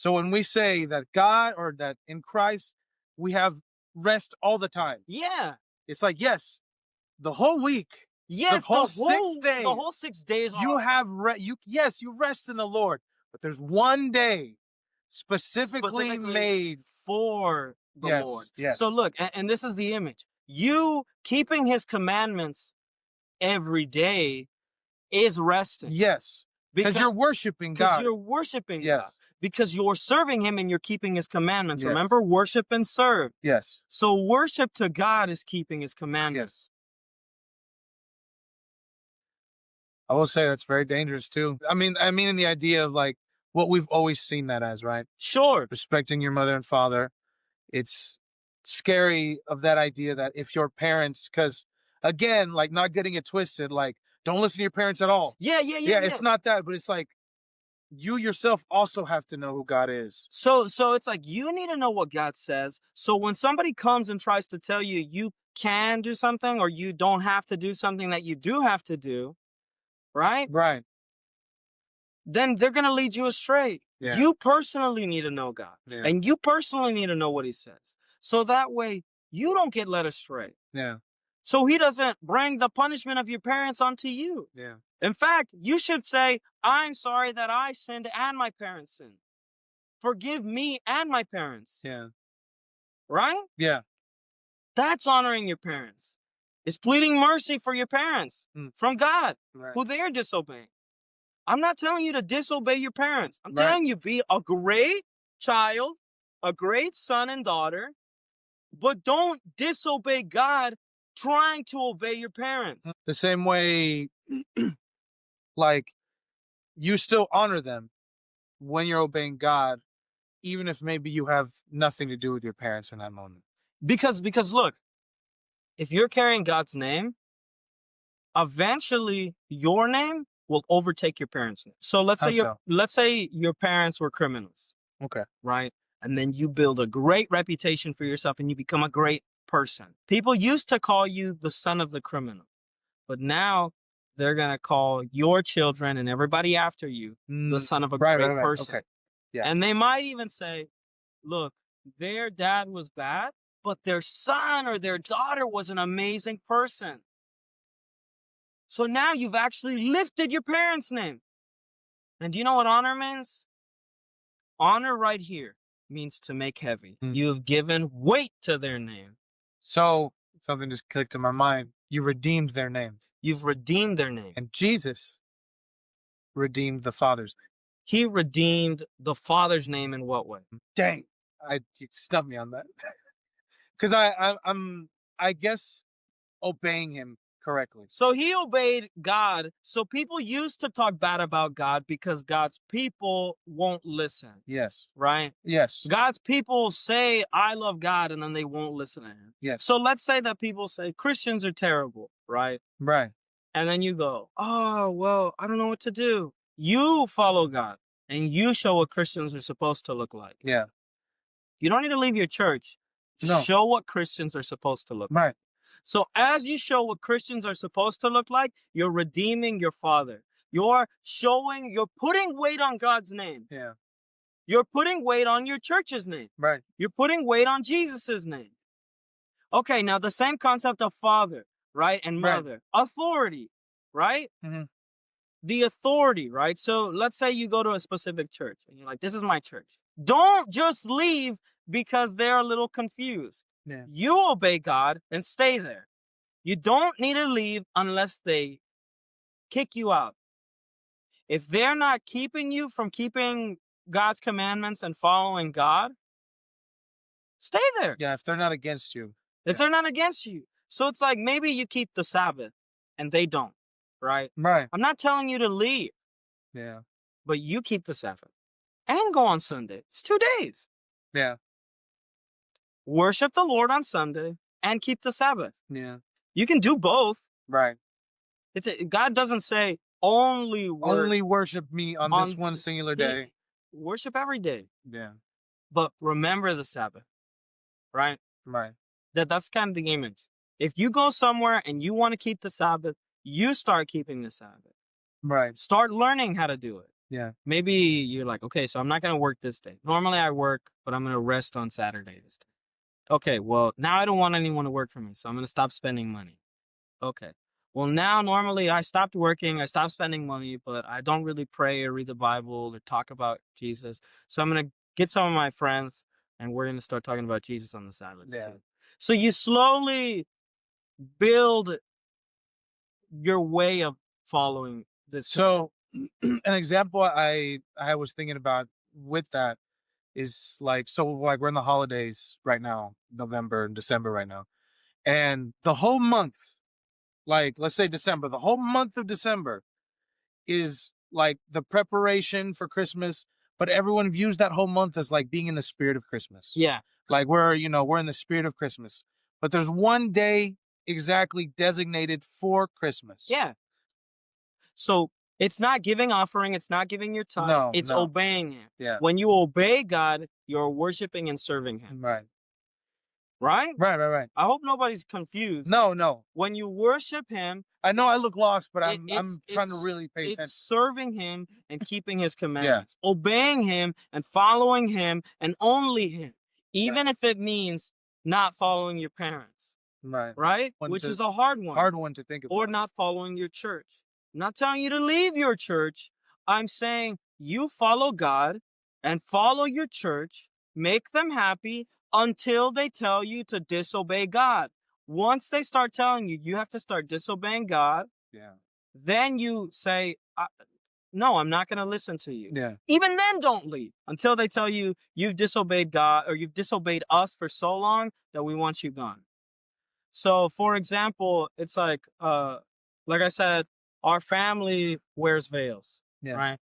So when we say that God or that in Christ we have rest all the time, Yeah. it's like, yes, the whole week, Yes, the whole 6 days, the whole 6 days you are have yes, you rest in the Lord, but there's one day specifically made. for the Lord. Yes, So yes, look, and this is the image. You keeping his commandments every day is resting yes, because because you're worshiping God. you're worshiping God, Yes, because you're serving him and you're keeping his commandments. yes, Remember, worship and serve. yes, So worship to God is keeping his commandments. yes. I will say that's very dangerous too. I mean, in the idea of like what we've always seen that as, right? Sure. Respecting your mother and father. It's scary of that idea that if your parents, because again, like not getting it twisted, like don't listen to your parents at all. Yeah. Yeah, it's not that, but it's like you yourself also have to know who God is. So it's like you need to know what God says. So when somebody comes and tries to tell you you can do something or you don't have to do something that you do have to do, right? Right. Then they're going to lead you astray. Yeah. You personally need to know God. Yeah. And you personally need to know what he says. So that way you don't get led astray. Yeah. So he doesn't bring the punishment of your parents onto you. Yeah. In fact, you should say, I'm sorry that I sinned and my parents sinned. Forgive me and my parents. Yeah. Right? Yeah. That's honoring your parents. It's pleading mercy for your parents from God, Right. who they're disobeying. I'm not telling you to disobey your parents. I'm Right. telling you be a great child, a great son and daughter, but don't disobey God trying to obey your parents. The same way, like you still honor them when you're obeying God, even if maybe you have nothing to do with your parents in that moment. Because look, if you're carrying God's name, eventually your name will overtake your parents' name. So let's How say so? your parents were criminals, Okay. right? And then you build a great reputation for yourself and you become a great person. People used to call you the son of the criminal, but now they're going to call your children and everybody after you the son of a great person. Okay. Yeah. And they might even say, look, their dad was bad, but their son or their daughter was an amazing person. So now you've actually lifted your parents' name. And do you know what honor means? Honor right here means to make heavy. You have given weight to their name. So something just clicked in my mind. You redeemed their name. You've redeemed their name. And Jesus redeemed the Father's name. He redeemed the Father's name in what way? Dang. You stumped me on that. Because I guess obeying him correctly. So he obeyed God. So people used to talk bad about God because God's people won't listen. Yes. Right? Yes. God's people say, I love God, and then they won't listen to him. Yes. So let's say that people say Christians are terrible, right? Right. And then you go, oh, well, I don't know what to do. You follow God and you show what Christians are supposed to look like. Yeah. You don't need to leave your church. No. Show what Christians are supposed to look like. Right. So as you show what Christians are supposed to look like, you're redeeming your father. You're putting weight on God's name. Yeah. You're putting weight on your church's name. Right. You're putting weight on Jesus's name. Okay, now the same concept of father, right? And mother. Right. Authority, right? Mm-hmm. The authority, right? So let's say you go to a specific church and you're like, this is my church. Don't just leave because they're a little confused. Yeah. You obey God and stay there. You don't need to leave unless they kick you out. If they're not keeping you from keeping God's commandments and following God, stay there. Yeah, if they're not against you. If they're not against you. So it's like maybe you keep the Sabbath and they don't, right? Right. I'm not telling you to leave. Yeah. But you keep the Sabbath and go on Sunday. It's 2 days. Yeah. Worship the Lord on Sunday and keep the Sabbath. Yeah. You can do both. Right. God doesn't say only worship me on this one singular day. Worship every day. Yeah. But remember the Sabbath. Right? Right. That's kind of the image. If you go somewhere and you want to keep the Sabbath, you start keeping the Sabbath. Right. Start learning how to do it. Yeah. Maybe you're like, okay, so I'm not going to work this day. Normally I work, but I'm going to rest on Saturday this day. Okay, well, now I don't want anyone to work for me, so I'm going to stop spending money. Okay. Well, now normally I stopped working, I stopped spending money, but I don't really pray or read the Bible or talk about Jesus. So I'm going to get some of my friends and we're going to start talking about Jesus on the Sabbath. Yeah. Too. So you slowly build your way of following this. So an example I was thinking about with that is like, so like we're in the holidays right now, November and December right now. And the whole month, like let's say December, the whole month of December is like the preparation for Christmas, but everyone views that whole month as like being in the spirit of Christmas. Yeah. Like we're in the spirit of Christmas. But there's one day exactly designated for Christmas. Yeah. So it's not giving offering, it's not giving your time, No, it's no. obeying him. Yeah. When you obey God, you're worshiping and serving him. Right. Right? Right. I hope nobody's confused. No. When you worship him, I know I look lost, but I'm trying to it's really pay attention. it's serving him and keeping his commandments, obeying him and following him and only him, even if it means not following your parents. Right? Which is a hard one. Hard one to think about. Or not following your church. I'm not telling you to leave your church. I'm saying you follow God and follow your church, make them happy until they tell you to disobey God. Once they start telling you, you have to start disobeying God. Yeah. Then you say, no, I'm not going to listen to you. Yeah. Even then, don't leave until they tell you you've disobeyed God or you've disobeyed us for so long that we want you gone. So, for example, it's like I said, our family wears veils, right?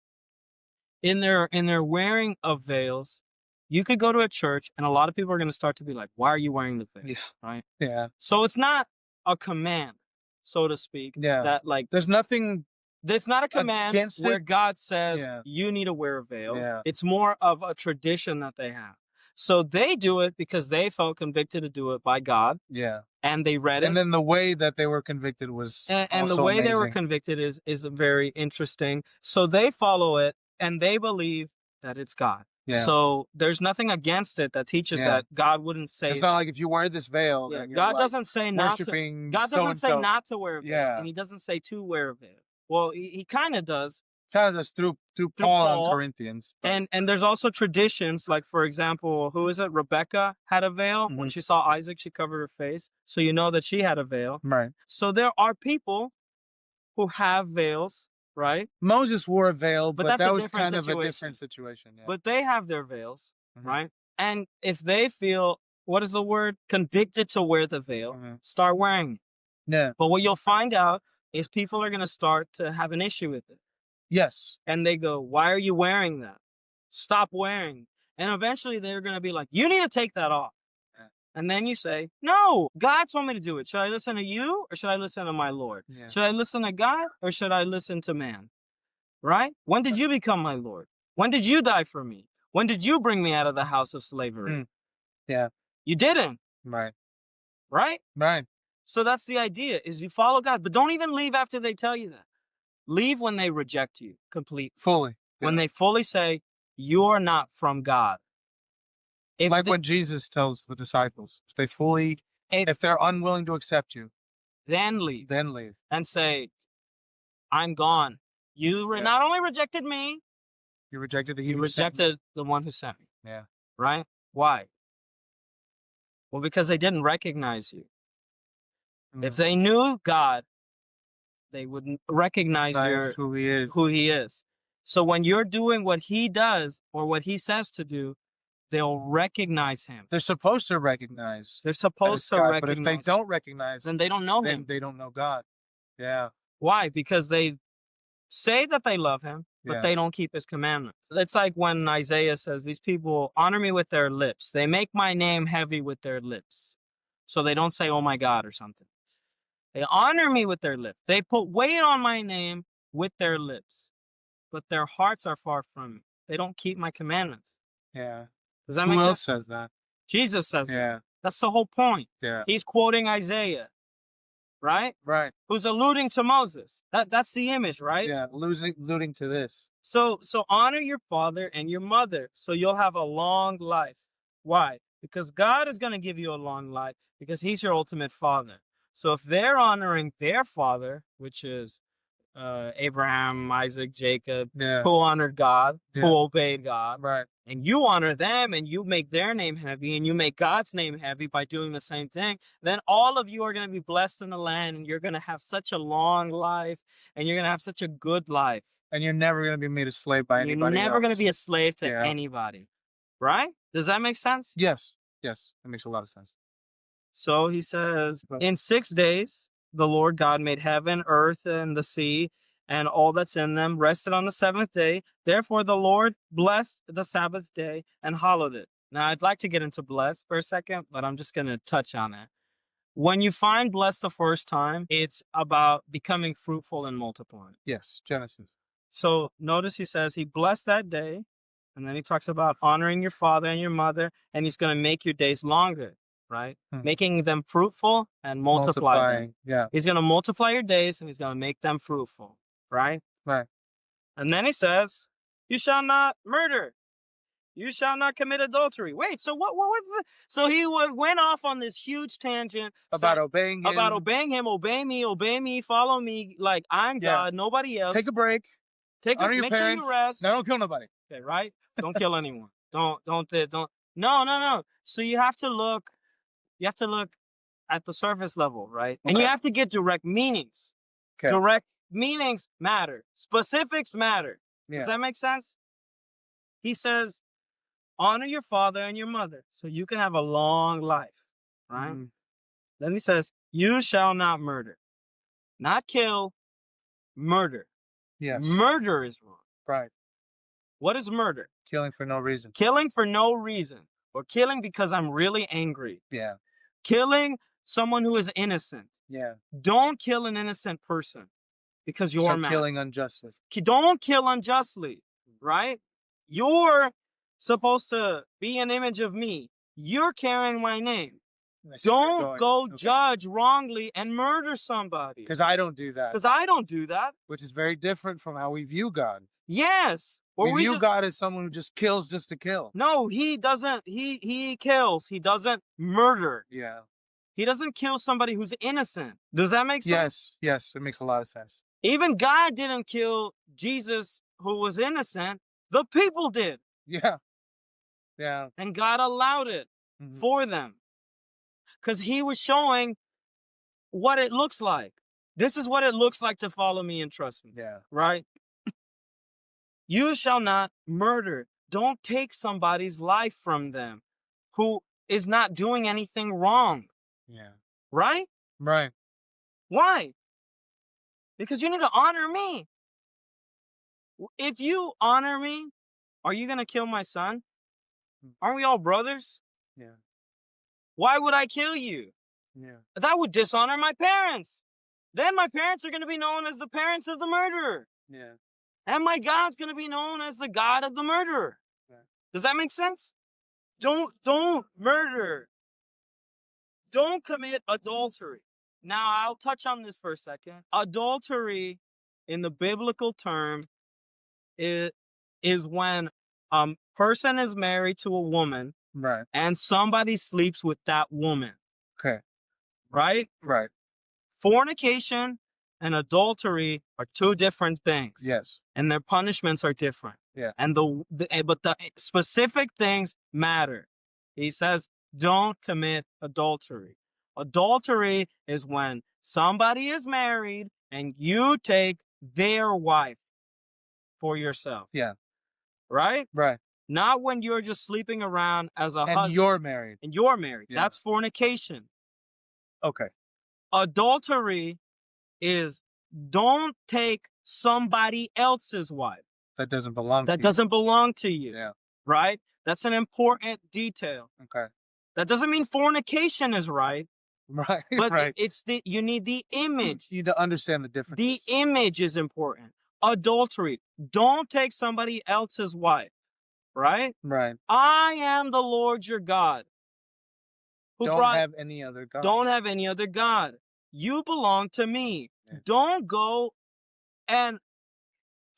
In their wearing of veils, you could go to a church and a lot of people are going to start to be like, why are you wearing the veil? Yeah. Right? Yeah. So it's not a command, so to speak. Yeah. That like there's nothing. There's not a command where God says you need to wear a veil. Yeah. It's more of a tradition that they have. So they do it because they felt convicted to do it by God. Yeah. And they read it. And then the way that they were convicted was and the way they were convicted is very interesting. So they follow it and they believe that it's God. Yeah. So there's nothing against it that teaches that God wouldn't say. It's not like if you wear this veil, then God doesn't say not to. God doesn't say not to wear a veil, and He doesn't say to wear a veil. Well, He kind of does. Kind of does through Paul and Corinthians. And there's also traditions, like for example, who is it? Rebecca had a veil. When she saw Isaac, she covered her face. So you know that she had a veil. Right. So there are people who have veils, right? Moses wore a veil, but that was kind of a different situation. Yeah. But they have their veils, right? And if they feel, what is the word? Convicted to wear the veil, start wearing it. Yeah. But what you'll find out is people are going to start to have an issue with it. Yes. And they go, why are you wearing that? Stop wearing. And eventually they're going to be like, you need to take that off. Yeah. And then you say, no, God told me to do it. Should I listen to you or should I listen to my Lord? Yeah. Should I listen to God or should I listen to man? Right? When did you become my Lord? When did you die for me? When did you bring me out of the house of slavery? Yeah. You didn't. Right. Right? Right. So that's the idea, is you follow God. But don't even leave after they tell you that. Leave when they reject you completely. Fully. Yeah. When they fully say, you're not from God. Like what Jesus tells the disciples. If they're unwilling to accept you. Then leave. Then leave. And say, I'm gone. You not only rejected me. You rejected the one who sent me. Yeah. Right? Why? Well, because they didn't recognize you. If they knew God, they wouldn't recognize who he is. So when you're doing what he does or what he says to do, they'll recognize him. They're supposed to recognize. They're supposed to recognize. But if they don't recognize, then they don't know him. They don't know God. Yeah. Why? Because they say that they love him, but they don't keep his commandments. It's like when Isaiah says, these people honor me with their lips. They make my name heavy with their lips. So they don't say, oh my God, or something. They honor me with their lips. They put weight on my name with their lips. But their hearts are far from me. They don't keep my commandments. Yeah. Does that make sense? Who else says that? Jesus says that. That's the whole point. Yeah. He's quoting Isaiah. Right? Right. Who's alluding to Moses. That's the image, right? Yeah, alluding to this. So honor your father and your mother, so you'll have a long life. Why? Because God is going to give you a long life because he's your ultimate father. So if they're honoring their father, which is Abraham, Isaac, Jacob, Yeah. who honored God, Yeah. who obeyed God, Right. and you honor them and you make their name heavy and you make God's name heavy by doing the same thing, then all of you are going to be blessed in the land and you're going to have such a long life and you're going to have such a good life. And you're never going to be made a slave by You're anybody never going to else. be a slave to Yeah. anybody. Right? Does that make sense? Yes. Yes. That makes a lot of sense. So he says, Right. in 6 days, the Lord God made heaven, earth, and the sea, and all that's in them, rested on the seventh day. Therefore, the Lord blessed the Sabbath day and hallowed it. Now, I'd like to get into blessed for a second, but I'm just going to touch on it. When you find blessed the first time, it's about becoming fruitful and multiplying. Yes. Genesis. So notice he says he blessed that day, and then he talks about honoring your father and your mother, and he's going to make your days longer, right? Making them fruitful and multiply them. Yeah. He's going to multiply your days and he's going to make them fruitful, right? Right. And then he says, you shall not murder. You shall not commit adultery. Wait, so what's the, so he went off on this huge tangent About obeying him. About obeying him, obey me, follow me, like I'm God, nobody else. Take a break. Honor your make parents. sure you rest. No, don't kill nobody. Okay, right? Don't kill anyone. Don't. No. So you have to look at the surface level, right? And you have to get direct meanings. Okay. Direct meanings matter. Specifics matter. Yeah. Does that make sense? He says, honor your father and your mother so you can have a long life, right? Then he says, you shall not murder. Not kill, murder. Yes. Murder is wrong. Right. What is murder? Killing for no reason. Killing for no reason. Or killing because I'm really angry. Yeah. Killing someone who is innocent. Yeah. Don't kill an innocent person because you're mad. Killing unjustly. Don't kill unjustly, right? You're supposed to be an image of me. You're carrying my name. Don't go judge wrongly and murder somebody. Because I don't do that. Because I don't do that. Which is very different from how we view God. Yes. We view God as someone who just kills just to kill. No, he doesn't. He kills. He doesn't murder. Yeah. He doesn't kill somebody who's innocent. Does that make sense? Yes, it makes a lot of sense. Even God didn't kill Jesus who was innocent. The people did. Yeah. Yeah. And God allowed it for them. Because he was showing what it looks like. This is what it looks like to follow me and trust me. Yeah. Right? You shall not murder. Don't take somebody's life from them who is not doing anything wrong. Yeah. Right? Right. Why? Because you need to honor me. If you honor me, are you going to kill my son? Aren't we all brothers? Yeah. Why would I kill you? Yeah. That would dishonor my parents. Then my parents are going to be known as the parents of the murderer. Yeah. And my God's going to be known as the God of the murderer. Yeah. Does that make sense? Don't murder. Don't commit adultery. Now, I'll touch on this for a second. Adultery, in the biblical term, is when a person is married to a woman, right, and somebody sleeps with that woman. Okay. Right? Right. Fornication and adultery are two different things. Yes. And their punishments are different. Yeah. And but the specific things matter. He says, don't commit adultery. Adultery is when somebody is married and you take their wife for yourself. Yeah. Right? Right. Not when you're just sleeping around as a husband. And you're married. And you're married. Yeah. That's fornication. Okay. Adultery is don't take somebody else's wife. That doesn't belong to you. That doesn't belong to you. Yeah. Right? That's an important detail. Okay. That doesn't mean fornication is right. Right. But right. You need the image. You need to understand the difference. The image is important. Adultery. Don't take somebody else's wife. Right? Right. I am the Lord your God. Don't have any other God. Don't have any other God. You belong to me. Yeah. Don't go and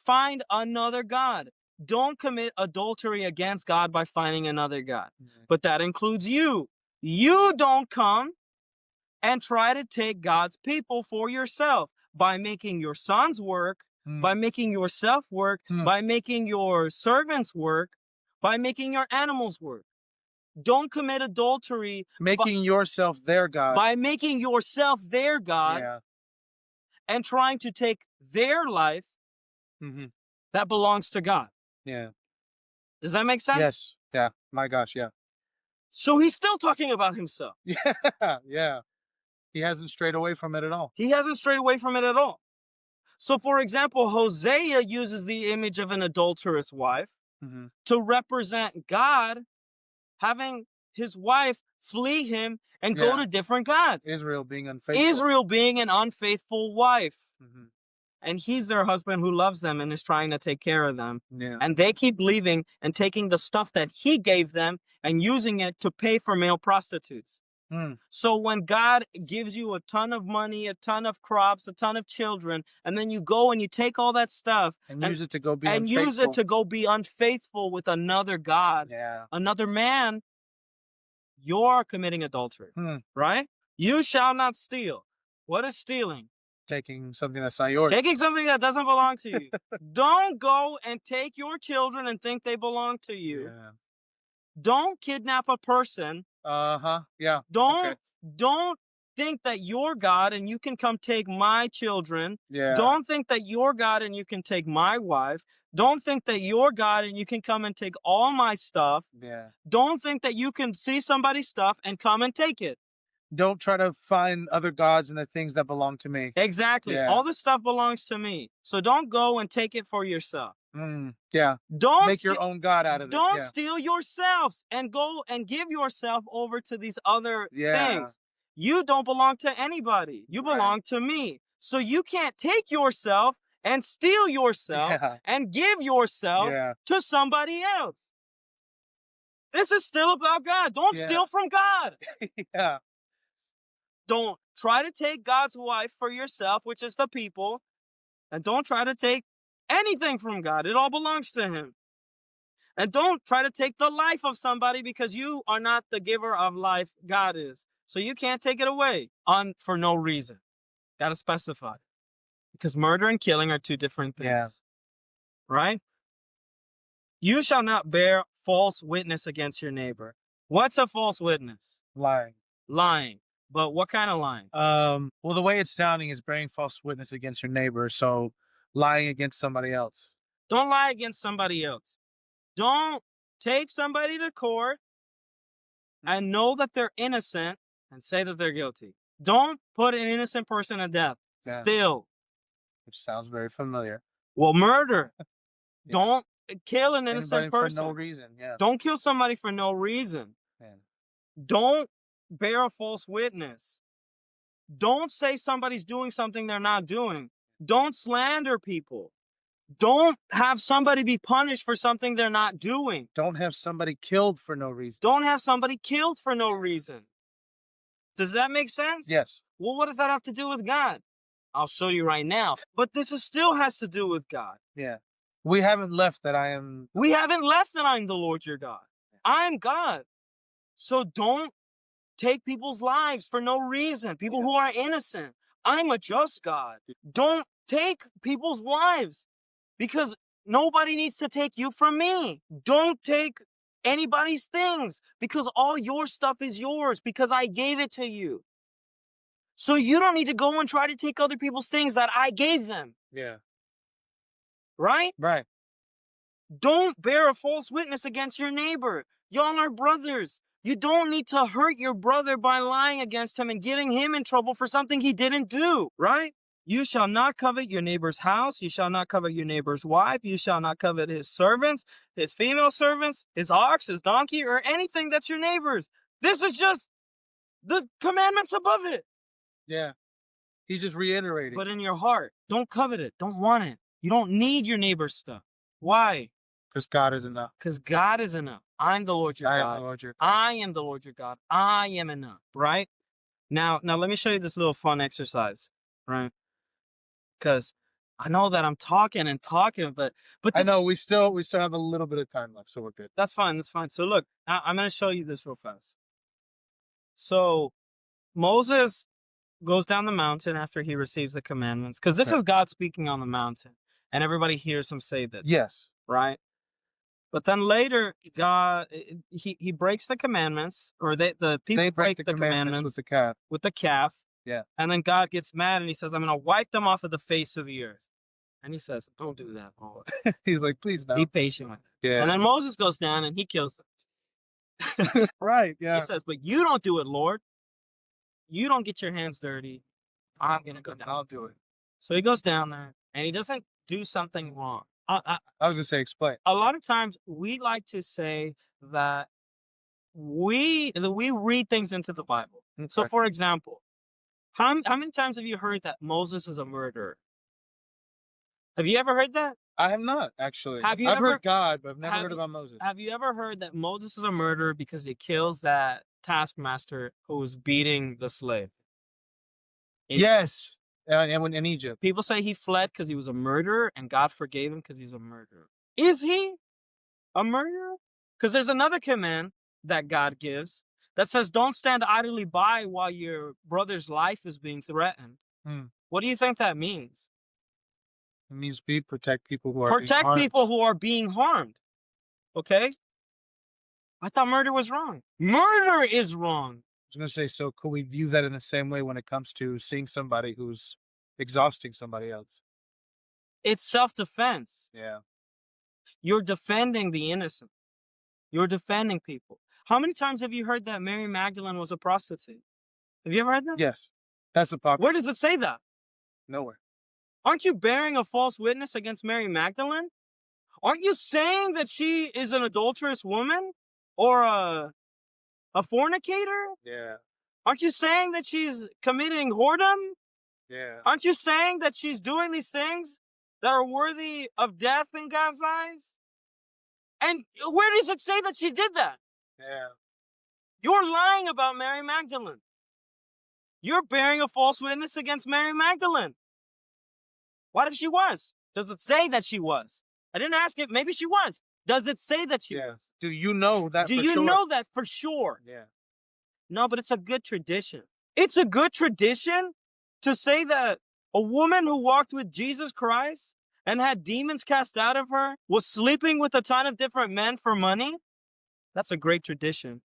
find another God. Don't commit adultery against God by finding another God. But that includes you. You don't come and try to take God's people for yourself by making your sons work, by making yourself work, by making your servants work, by making your animals work. Don't commit adultery Making yourself their God. by making yourself their God, Yeah. and trying to take their life that belongs to God. Yeah. Does that make sense? Yes. Yeah. My gosh. Yeah. So he's still talking about himself. Yeah. Yeah. He hasn't strayed away from it at all. He hasn't strayed away from it at all. So, for example, Hosea uses the image of an adulterous wife to represent God having his wife flee him and go to different gods. Israel being unfaithful. Israel being an unfaithful wife. And he's their husband who loves them and is trying to take care of them. Yeah. And they keep leaving and taking the stuff that he gave them and using it to pay for male prostitutes. So when God gives you a ton of money, a ton of crops, a ton of children, and then you go and you take all that stuff and use it to go be and unfaithful. use it to go be unfaithful with another God, another man, you're committing adultery, right? You shall not steal. What is stealing? Taking something that's not yours. Taking something that doesn't belong to you. Don't go and take your children and think they belong to you. Yeah. Don't kidnap a person. Yeah. Don't think that you're God and you can come take my children. Yeah. Don't think that you're God and you can take my wife. Don't think that you're God and you can come and take all my stuff. Yeah. Don't think that you can see somebody's stuff and come and take it. Don't try to find other gods and the things that belong to me. Exactly. Yeah. All the stuff belongs to me. So don't go and take it for yourself. Yeah. Don't make your own God out of it. Don't steal yourself and go and give yourself over to these other things. You don't belong to anybody. You belong to me. So you can't take yourself and steal yourself and give yourself to somebody else. This is still about God. Don't steal from God. Yeah. Don't try to take God's wife for yourself, which is the people, and don't try to take anything from God. It all belongs to him. And don't try to take the life of somebody because you are not the giver of life. God is. So you can't take it away for no reason. Got to specify. Because murder and killing are two different things. Yeah. Right? You shall not bear false witness against your neighbor. What's a false witness? Lying. Lying. But what kind of lying? Well, the way it's sounding is bearing false witness against your neighbor. So lying against somebody else. Don't lie against somebody else. Don't take somebody to court and know that they're innocent and say that they're guilty. Don't put an innocent person to death. Still. Which sounds very familiar. Well, murder. Don't kill an innocent person. For no reason. Yeah. Don't kill somebody for no reason. Don't bear a false witness. Don't say somebody's doing something they're not doing. Don't slander people. Don't have somebody be punished for something they're not doing. Don't have somebody killed for no reason. Don't have somebody killed for no reason. Does that make sense? Yes. Well, what does that have to do with God? I'll show you right now. But still has to do with God. Yeah. We haven't left that I am. We haven't left that I'm the Lord your God. I'm God. So don't take people's lives for no reason. People who are innocent. I'm a just God. Don't take people's wives because nobody needs to take you from me. Don't take anybody's things because all your stuff is yours because I gave it to you. So you don't need to go and try to take other people's things that I gave them. Yeah. Right? Right. Don't bear a false witness against your neighbor. Y'all are brothers. You don't need to hurt your brother by lying against him and getting him in trouble for something he didn't do, right? You shall not covet your neighbor's house. You shall not covet your neighbor's wife. You shall not covet his servants, his female servants, his ox, his donkey, or anything that's your neighbor's. This is just the commandments above it. Yeah. He's just reiterating. But in your heart, don't covet it. Don't want it. You don't need your neighbor's stuff. Why? Because God is enough. Because God is enough. I'm the Lord your God. I am the Lord your God. I am the Lord your God. I am enough, right? Now let me show you this little fun exercise, right? Because I know that I'm talking and talking, but I this, know we still have a little bit of time left, so we're good. that's fine. That's fine. So look, I'm going to show you this real fast. So Moses goes down the mountain after he receives the commandments, because this Okay. is God speaking on the mountain, and everybody hears him say this. Yes. Right. But then later, God he breaks the commandments, or the people break the commandments with the calf. with the calf. Yeah. And then God gets mad and he says, "I'm going to wipe them off of the face of the earth." And he says, "Don't do that, Lord." He's like, please Be no. patient with it. Yeah. And then Moses goes down and he kills them. Right. He Yeah. says, "But you don't do it, Lord. You don't get your hands dirty. I'm going to go down." I'll do it. So he goes down there and he doesn't do something wrong. I was gonna say explain. A lot of times we like to say that we read things into the Bible. Okay. So, for example, how many times have you heard that Moses is a murderer? Have you ever heard that? I have not actually. Have you I've ever heard God, but I've never have heard you- about Moses. Have you ever heard that Moses is a murderer because he kills that taskmaster who was beating the slave? Yes. And when in Egypt. People say he fled because he was a murderer and God forgave him because he's a murderer. Is he a murderer? Because there's another command that God gives that says, "Don't stand idly by while your brother's life is being threatened." What do you think that means? It means protect people who are Protect people who are being harmed. Okay? I thought murder was wrong. Murder is wrong. I was gonna say, so could we view that in the same way when it comes to seeing somebody who's exhausting somebody else? It's self-defense. Yeah. You're defending the innocent. You're defending people. How many times have you heard that Mary Magdalene was a prostitute? Have you ever heard that? Yes. That's the popular. Where does it say that? Nowhere. Aren't you bearing a false witness against Mary Magdalene? Aren't you saying that she is an adulterous woman or a fornicator? Yeah. Aren't you saying that she's committing whoredom? Yeah. Aren't you saying that she's doing these things that are worthy of death in God's eyes? And where does it say that she did that? Yeah. You're lying about Mary Magdalene. You're bearing a false witness against Mary Magdalene. What if she was? Does it say that she was? I didn't ask it. Maybe she was. Does it say that she was? Do you know that Do for you sure? know that for sure? Yeah. No, but it's a good tradition. It's a good tradition to say that a woman who walked with Jesus Christ and had demons cast out of her was sleeping with a ton of different men for money. That's a great tradition.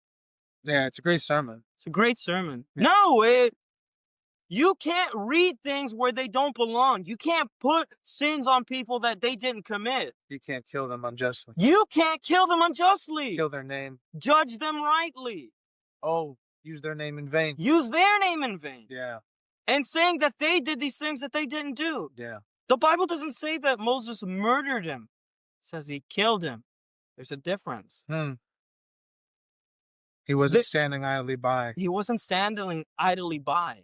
Yeah, it's a great sermon. It's a great sermon. Yeah. No, you can't read things where they don't belong. You can't put sins on people that they didn't commit. You can't kill them unjustly. You can't kill them unjustly. Kill their name. Judge them rightly. Oh, use their name in vain. Use their name in vain. Yeah. And saying that they did these things that they didn't do. Yeah. The Bible doesn't say that Moses murdered him. It says he killed him. There's a difference. He wasn't standing idly by. He wasn't standing idly by.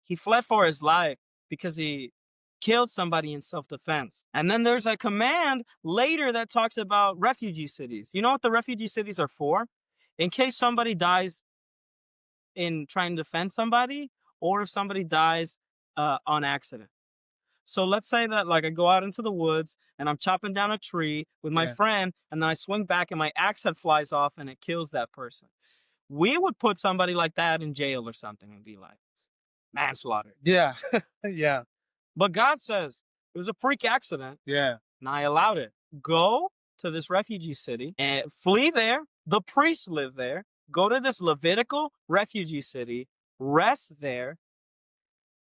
He fled for his life because he killed somebody in self-defense. And then there's a command later that talks about refugee cities. You know what the refugee cities are for? In case somebody dies in trying to defend somebody, or if somebody dies on accident. So let's say that like I go out into the woods and I'm chopping down a tree with my friend, and then I swing back and my axe head flies off and it kills that person. We would put somebody like that in jail or something and be like, manslaughter. Yeah. Yeah. But God says it was a freak accident. Yeah. And I allowed it. Go to this refugee city and flee there. The priests live there. Go to this Levitical refugee city, rest there,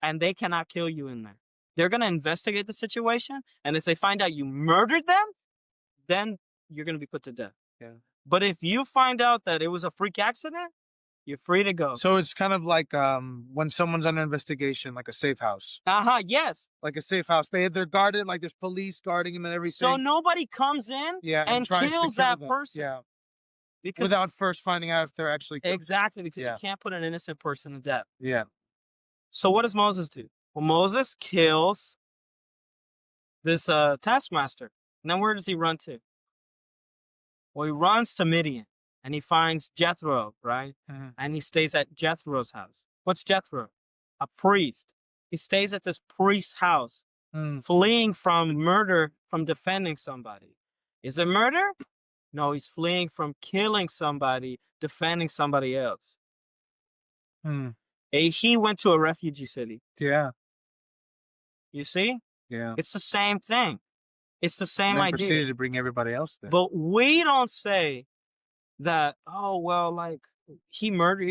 and they cannot kill you in there. They're going to investigate the situation, and if they find out you murdered them, then you're going to be put to death. Yeah. But if you find out that it was a freak accident, you're free to go. So it's kind of like when someone's under investigation, like a safe house. Yes. Like a safe house. They're guarded, like there's police guarding them and everything. So nobody comes in and tries to kills kill that them. person. Yeah. Because Without first finding out if they're actually killed. Exactly, because you can't put an innocent person to death. Yeah. So what does Moses do? Well, Moses kills this taskmaster. And then where does he run to? Well, he runs to Midian, and he finds Jethro, right? Mm-hmm. And he stays at Jethro's house. What's Jethro? A priest. He stays at this priest's house. fleeing from murder, from defending somebody. Is it murder? No, he's fleeing from killing somebody, defending somebody else. He went to a refugee city. Yeah. You see? Yeah. It's the same thing. It's the same And then idea. proceeded to bring everybody else there. But we don't say that, oh, well, like, he's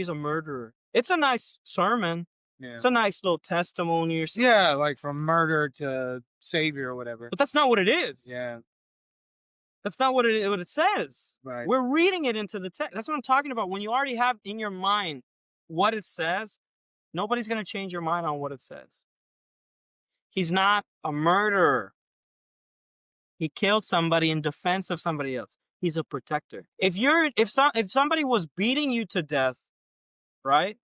a murderer. It's a nice sermon. Yeah. It's a nice little testimony or something. Yeah, like from murder to savior or whatever. But that's not what it is. Yeah. That's not what it says. Right. We're reading it into the text. That's what I'm talking about. When you already have in your mind what it says, nobody's going to change your mind on what it says. He's not a murderer. He killed somebody in defense of somebody else. He's a protector. If somebody was beating you to death, right?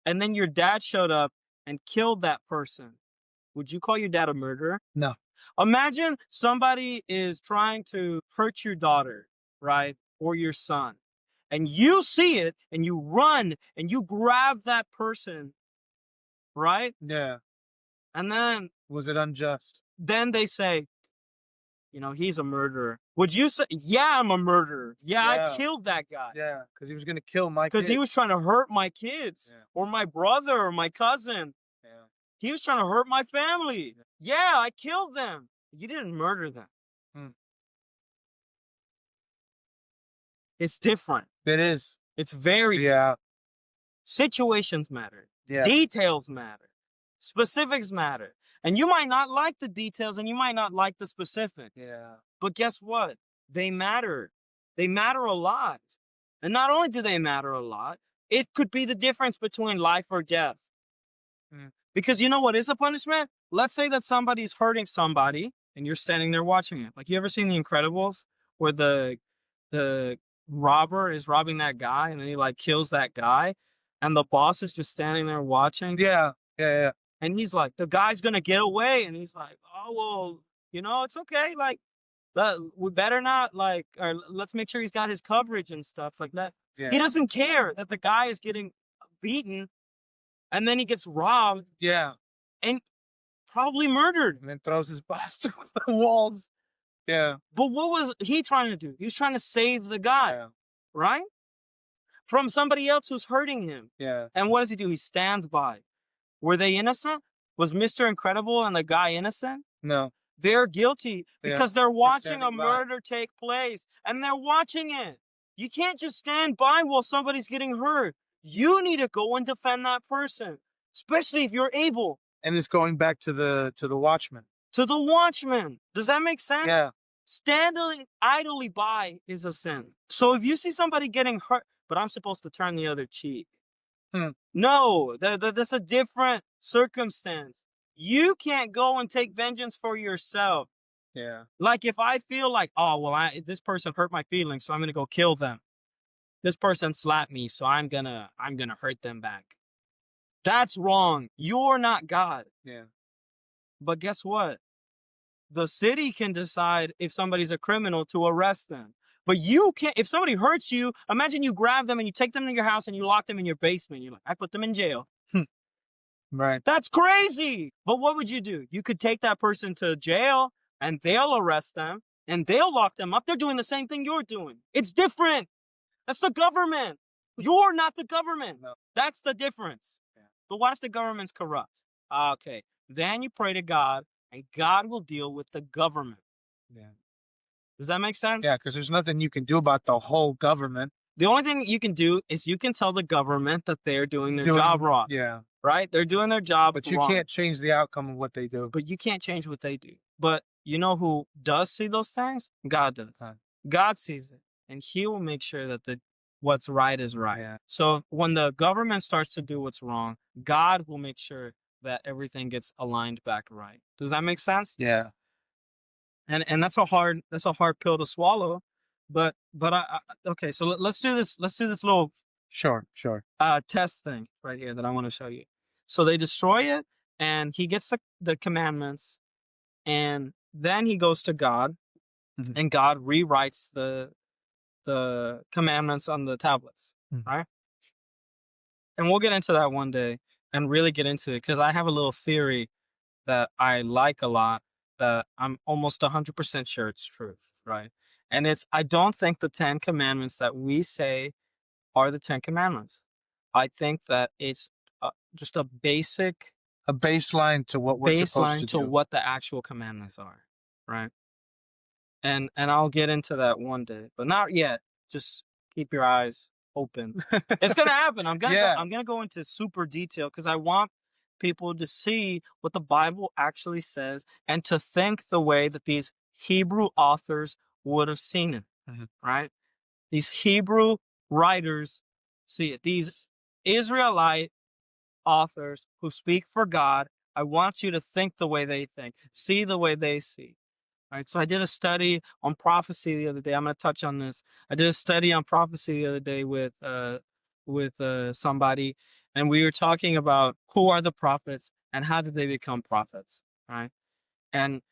And then your dad showed up and killed that person, would you call your dad a murderer? No. Imagine somebody is trying to hurt your daughter, right? Or your son. And you see it and you run and you grab that person, right? Yeah. And then Was it unjust? Then they say, he's a murderer. Would you say, yeah, I'm a murderer. Yeah, I killed that guy. Yeah, because he was going to kill my kids. Because he was trying to hurt my kids or my brother or my cousin. Yeah. He was trying to hurt my family. Yeah, I killed them. You didn't murder them. It's different. It is. It's very Yeah. Situations matter. Yeah. Details matter. Specifics matter. And you might not like the details and you might not like the specific. Yeah. But guess what? They matter. They matter a lot. And not only do they matter a lot, it could be the difference between life or death. Because you know what is the punishment? Let's say that somebody's hurting somebody and you're standing there watching it. Like, you ever seen The Incredibles where the robber is robbing that guy and then he like kills that guy and the boss is just standing there watching? Yeah. Yeah. And he's like, the guy's gonna get away, and he's like, oh, well, it's okay. Like, we better not, like, or let's make sure he's got his coverage and stuff like that. Yeah. He doesn't care that the guy is getting beaten, and then he gets robbed. Yeah. And probably murdered. And then throws his bastard with the walls. Yeah. But what was he trying to do? He was trying to save the guy, right? From somebody else who's hurting him. Yeah. And what does he do? He stands by. Were they innocent? Was Mr. Incredible and the guy innocent? No. They're guilty because they're watching a by. murder take place and they're watching it. You can't just stand by while somebody's getting hurt. You need to go and defend that person, especially if you're able. And it's going back to the watchman. To the watchman. Does that make sense? Yeah. Standing idly by is a sin. So if you see somebody getting hurt, but I'm supposed to turn the other cheek. No, that's a different circumstance. You can't go and take vengeance for yourself. Yeah. Like, if I feel like, oh, well, this person hurt my feelings, so I'm gonna go kill them. This person slapped me, so I'm gonna hurt them back. That's wrong. You're not God. Yeah. But guess what? The city can decide if somebody's a criminal to arrest them. But you can't. If somebody hurts you, imagine you grab them and you take them to your house and you lock them in your basement. You're like, I put them in jail. Right. That's crazy. But what would you do? You could take that person to jail and they'll arrest them and they'll lock them up. They're doing the same thing you're doing. It's different. That's the government. You're not the government. No. That's the difference. Yeah. But what if the government's corrupt? Okay. Then you pray to God and God will deal with the government. Yeah. Does that make sense? Yeah, because there's nothing you can do about the whole government. The only thing you can do is you can tell the government that they're doing their job wrong. Yeah. Right? They're doing their job But you can't change the outcome of what they do. But you can't change what they do. But you know who does see those things? God does. God sees it. And he will make sure that what's right is right. Yeah. So when the government starts to do what's wrong, God will make sure that everything gets aligned back right. Does that make sense? Yeah. And that's a hard pill to swallow. But okay, so let's do this little Sure. test thing right here that I want to show you. So they destroy it and he gets the commandments and then he goes to God and God rewrites the commandments on the tablets. Right? And we'll get into that one day and really get into it because I have a little theory that I like a lot, that I'm almost 100% sure it's truth, right? And it's, I don't think the 10 commandments that we say are the 10 commandments. I think that it's just a basic A baseline to what we're supposed baseline to to do. what the actual commandments are, right? And I'll get into that one day, but not yet. Just keep your eyes open. It's gonna happen. I'm gonna go into super detail because I want people to see what the Bible actually says and to think the way that these Hebrew authors would have seen it. Right? These Hebrew writers see it. These Israelite authors who speak for God, I want you to think the way they think, see the way they see. All right, so I did a study on prophecy the other day. I'm going to touch on this. I did a study on prophecy the other day with somebody, and we were talking about who are the prophets and how did they become prophets, right? And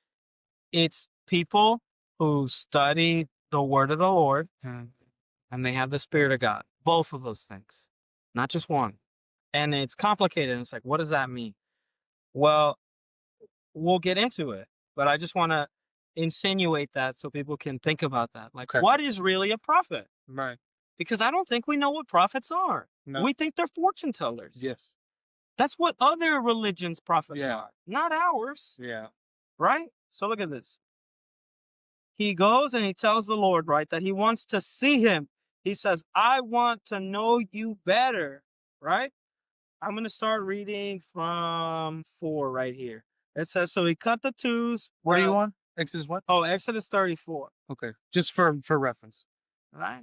it's people who study the word of the Lord and they have the Spirit of God. Both of those things, not just one. And it's complicated. And it's like, what does that mean? Well, we'll get into it, but I just want to insinuate that so people can think about that. Like, Okay. what is really a prophet? Right. Because I don't think we know what prophets are. No. We think they're fortune tellers. Yes. That's what other religions' prophets Yeah. are, not ours. Yeah. Right? So look at this. He goes and he tells the Lord, right, that he wants to see him. He says, I want to know you better, right? I'm going to start reading from 4 right here. It says, so he cut the twos. What are you on? Exodus what? Oh, Exodus 34. Okay. Just for reference. Right?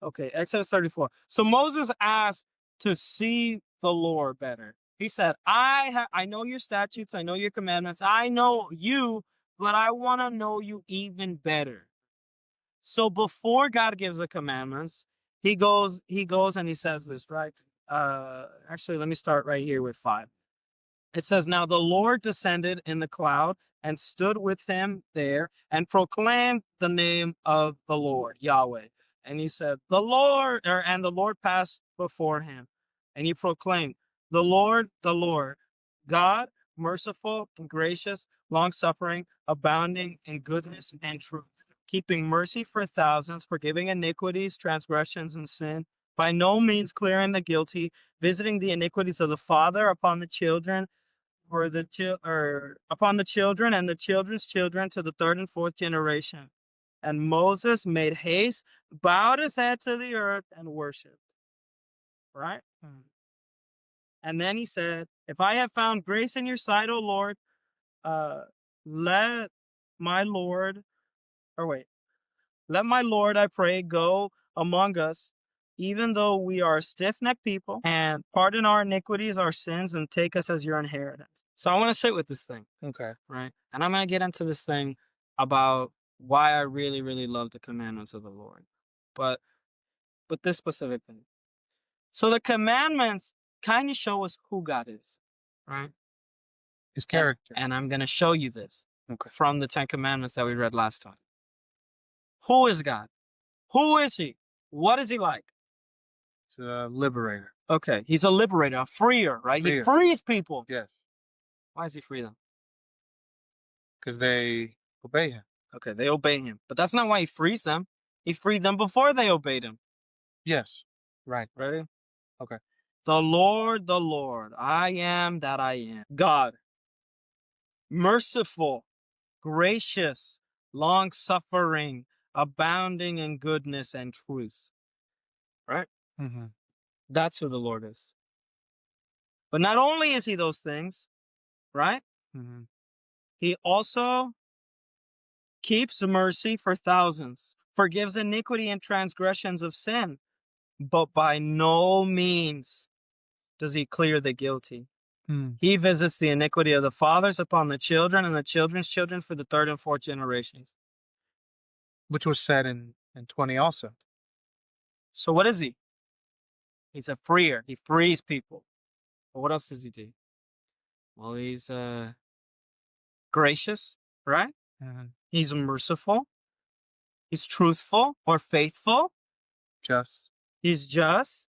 Okay, Exodus 34. So Moses asked to see the Lord better. He said, I know your statutes, I know your commandments, I know you, but I want to know you even better. So before God gives the commandments, he goes and he says this, right? Actually, let me start right here with 5. It says, now the Lord descended in the cloud and stood with him there and proclaimed the name of the Lord, Yahweh. And he said, and the Lord passed before him. And he proclaimed, the Lord, God, merciful and gracious, long-suffering, abounding in goodness and truth, keeping mercy for thousands, forgiving iniquities, transgressions, and sin, by no means clearing the guilty, visiting the iniquities of the father upon the children, upon the children and the children's children to the 3rd and 4th generation. And Moses made haste, bowed his head to the earth, and worshipped. Right? And then he said, if I have found grace in your sight, O Lord, let my Lord, let my Lord, I pray, go among us, even though we are a stiff-necked people, and pardon our iniquities, our sins, and take us as your inheritance. So I want to sit with this thing. Okay. Right? And I'm going to get into this thing about why I really, really love the commandments of the Lord. But this specific thing. So the commandments kind of show us who God is, right? His character. And I'm going to show you this Okay. from the 10 commandments that we read last time. Who is God? Who is he? What is he like? He's a liberator. Okay, he's a liberator, a freer, right? Freer. He frees people. Yes. Why does he free them? Because they obey him. Okay, they obey him. But that's not why he frees them. He freed them before they obeyed him. Yes. Right. Ready? Okay. The Lord, I am that I am. God, merciful, gracious, long-suffering, abounding in goodness and truth. Right? Mm-hmm. That's who the Lord is. But not only is he those things, right? Mm-hmm. He also keeps mercy for thousands, forgives iniquity and transgressions of sin, but by no means does he clear the guilty. He visits the iniquity of the fathers upon the children and the children's children for the 3rd and 4th generations. Which was said in 20 also. So what is he? He's a freer. He frees people. But what else does he do? Well, he's gracious, right? Mm-hmm. He's merciful. He's truthful or faithful. Just. He's just.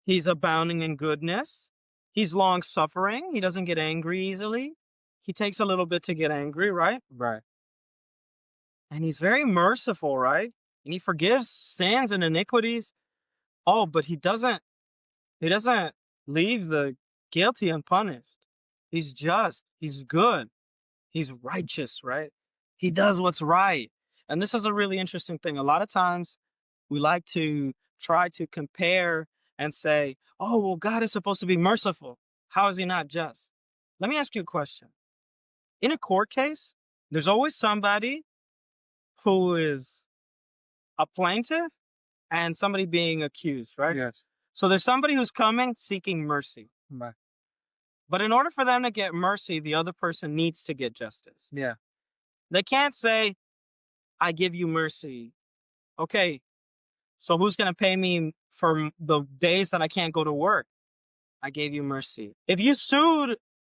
He's abounding in goodness. He's long-suffering. He doesn't get angry easily. He takes a little bit to get angry, right? Right. And he's very merciful, right? And he forgives sins and iniquities. Oh, but he doesn't leave the guilty unpunished. He's just, he's good, he's righteous, right? He does what's right. And this is a really interesting thing. A lot of times we like to try to compare and say, oh, well, God is supposed to be merciful. How is he not just? Let me ask you a question. In a court case, there's always somebody who is a plaintiff and somebody being accused, right? Yes. So there's somebody who's coming seeking mercy. Right. But in order for them to get mercy, the other person needs to get justice. Yeah. They can't say, I give you mercy. Okay, so who's going to pay me for the days that I can't go to work? I gave you mercy. If you sued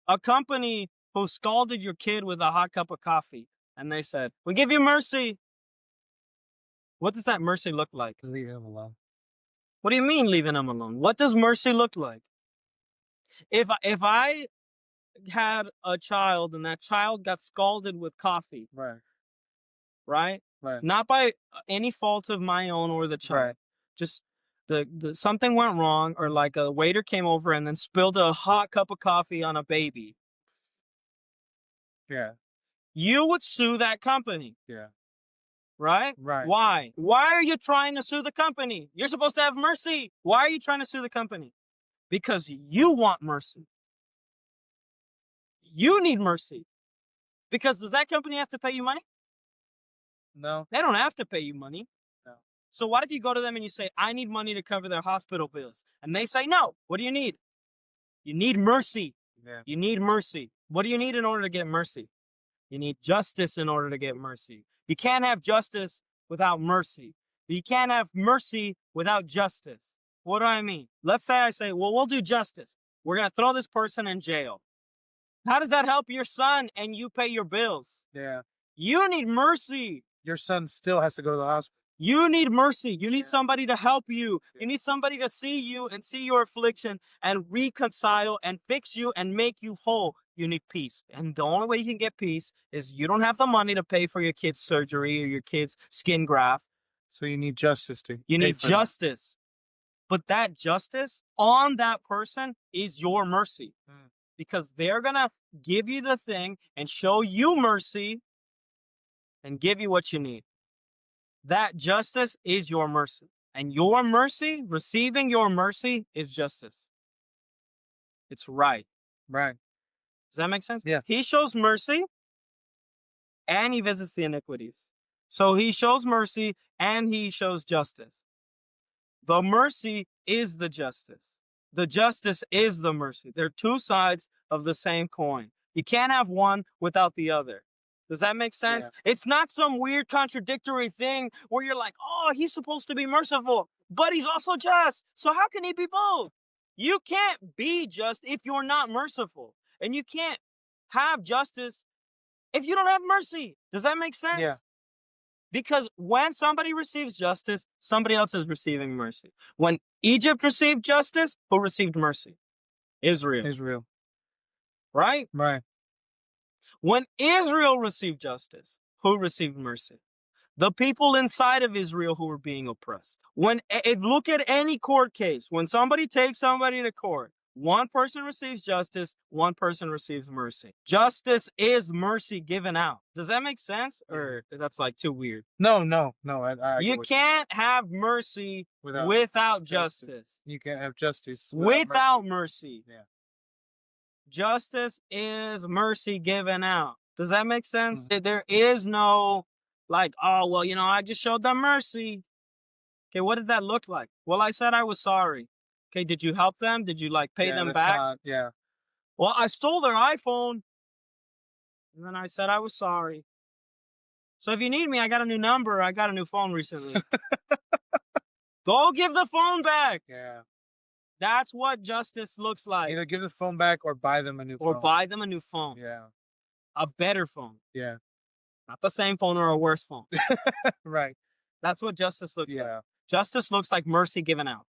a company who scalded your kid with a hot cup of coffee and they said, we give you mercy, what does that mercy look like? Just leave him alone. What do you mean leaving them alone? What does mercy look like? If I had a child and that child got scalded with coffee, Right. right? Right. Not by any fault of my own or the child. Right. Just the something went wrong, or like a waiter came over and then spilled a hot cup of coffee on a baby. Yeah. You would sue that company. Yeah. Right? Right. Why? Why are you trying to sue the company? You're supposed to have mercy. Why are you trying to sue the company? Because you want mercy. You need mercy. Because does that company have to pay you money? No. They don't have to pay you money. No. So what if you go to them and you say, I need money to cover their hospital bills? And they say, no. What do you need? You need mercy. Yeah. You need mercy. What do you need in order to get mercy? You need justice in order to get mercy. You can't have justice without mercy. You can't have mercy without justice. What do I mean? Let's say I say, well, we'll do justice. We're going to throw this person in jail. How does that help your son and you pay your bills? Yeah. You need mercy. Your son still has to go to the hospital. You need mercy. You need Yeah. somebody to help you. Yeah. You need somebody to see you and see your affliction and reconcile and fix you and make you whole. You need peace. And the only way you can get peace is you don't have the money to pay for your kid's surgery or your kid's skin graft. So you need justice to. You pay need for that. justice. But that justice on that person is your mercy. Because they're going to give you the thing and show you mercy and give you what you need. That justice is your mercy. And your mercy, receiving your mercy, is justice. It's right. Right. Does that make sense? Yeah. He shows mercy and he visits the iniquities. So he shows mercy and he shows justice. The mercy is the justice. The justice is the mercy. They're two sides of the same coin. You can't have one without the other. Does that make sense? Yeah. It's not some weird contradictory thing where you're like, oh, he's supposed to be merciful, but he's also just. So how can he be both? You can't be just if you're not merciful. And you can't have justice if you don't have mercy. Does that make sense? Yeah. Because when somebody receives justice, somebody else is receiving mercy. When Egypt received justice, who received mercy? Israel. Israel. Right? Right. When Israel received justice, who received mercy? The people inside of Israel who were being oppressed. Look at any court case. When somebody takes somebody to court, one person receives justice, one person receives mercy. Justice is mercy given out. Does that make sense? Or that's like too weird? No. You can't have mercy without justice. You can't have justice without mercy. Yeah. Justice is mercy given out. Does that make sense? There is no like, oh, well, I just showed them mercy. Okay, what did that look like? Well, I said I was sorry. Okay, did you help them? Did you pay them back? Yeah. Well, I stole their iPhone. And then I said I was sorry. So if you need me, I got a new number. I got a new phone recently. Go give the phone back. Yeah. That's what justice looks like. Either give the phone back or buy them a new phone. Or buy them a new phone. Yeah. A better phone. Yeah. Not the same phone or a worse phone. Right. That's what justice looks like. Justice looks like mercy given out.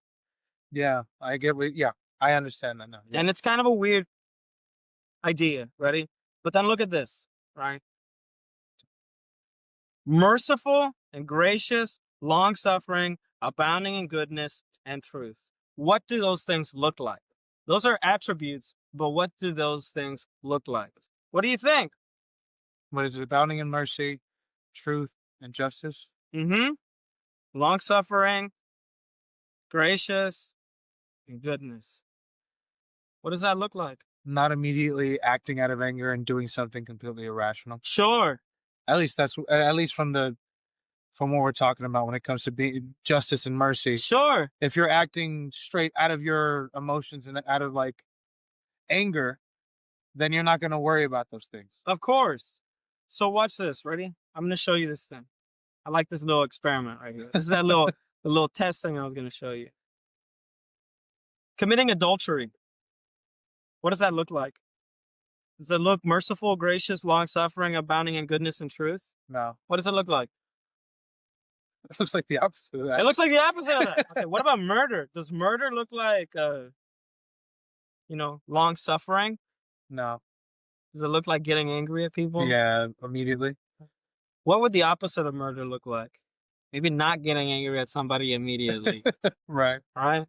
Yeah. I understand that now. Yeah. And it's kind of a weird idea. Ready? But then look at this, right? Merciful and gracious, long suffering, abounding in goodness and truth. What do those things look like? Those are attributes, but what do those things look like? What do you think? What is it? Abounding in mercy, truth, and justice? Mm-hmm. Long suffering, gracious, and goodness. What does that look like? Not immediately acting out of anger and doing something completely irrational. Sure. At least from what we're talking about when it comes to being justice and mercy. Sure. If you're acting straight out of your emotions and out of like anger, then you're not going to worry about those things. Of course. So watch this. Ready? I'm going to show you this thing. I like this little experiment right here. This is that the little test thing I was going to show you. Committing adultery. What does that look like? Does it look merciful, gracious, long-suffering, abounding in goodness and truth? No. What does it look like? It looks like the opposite of that. It looks like the opposite of that. Okay, what about murder? Does murder look like, long-suffering? No. Does it look like getting angry at people? Yeah, immediately. What would the opposite of murder look like? Maybe not getting angry at somebody immediately. Right. Right?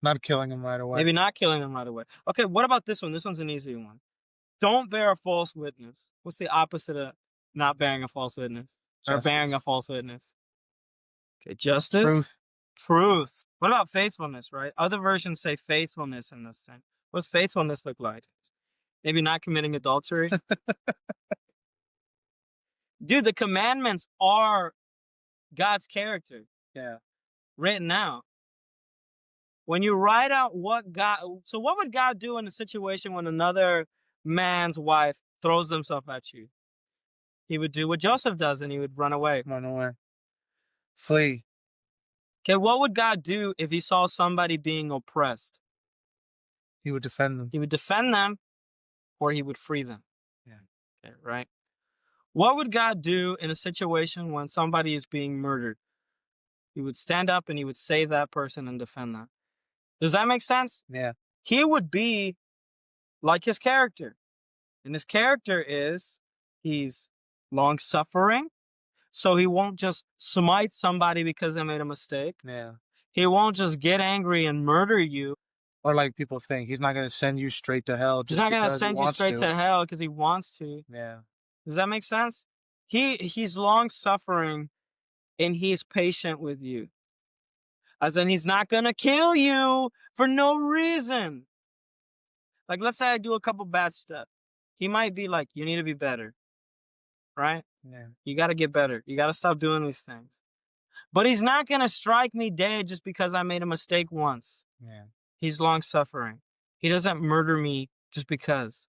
Not killing them right away. Maybe not killing them right away. Okay, what about this one? This one's an easy one. Don't bear a false witness. What's the opposite of not bearing a false witness? Or bearing a false witness? Okay, justice. Truth. Truth. What about faithfulness, right? Other versions say faithfulness in this thing. What's faithfulness look like? Maybe not committing adultery? Dude, the commandments are God's character. Yeah. Written out. When you write out what would God do in a situation when another man's wife throws themselves at you? He would do what Joseph does and he would run away. Run away. Flee. Okay, what would God do if he saw somebody being oppressed? He would defend them. He would defend them or he would free them. Yeah. Okay, right? What would God do in a situation when somebody is being murdered? He would stand up and he would save that person and defend them. Does that make sense? Yeah. He would be like his character. And his character is he's long-suffering, so he won't just smite somebody because they made a mistake. Yeah. He won't just get angry and murder you. Or like people think, he's not going to send you straight to hell. He's not going to send you straight to hell because he wants to. Yeah. Does that make sense? He's long-suffering and he's patient with you. As in, he's not going to kill you for no reason. Like, let's say I do a couple bad stuff. He might be like, you need to be better. Right? Yeah. You got to get better. You got to stop doing these things. But he's not going to strike me dead just because I made a mistake once. Yeah. He's long-suffering. He doesn't murder me just because.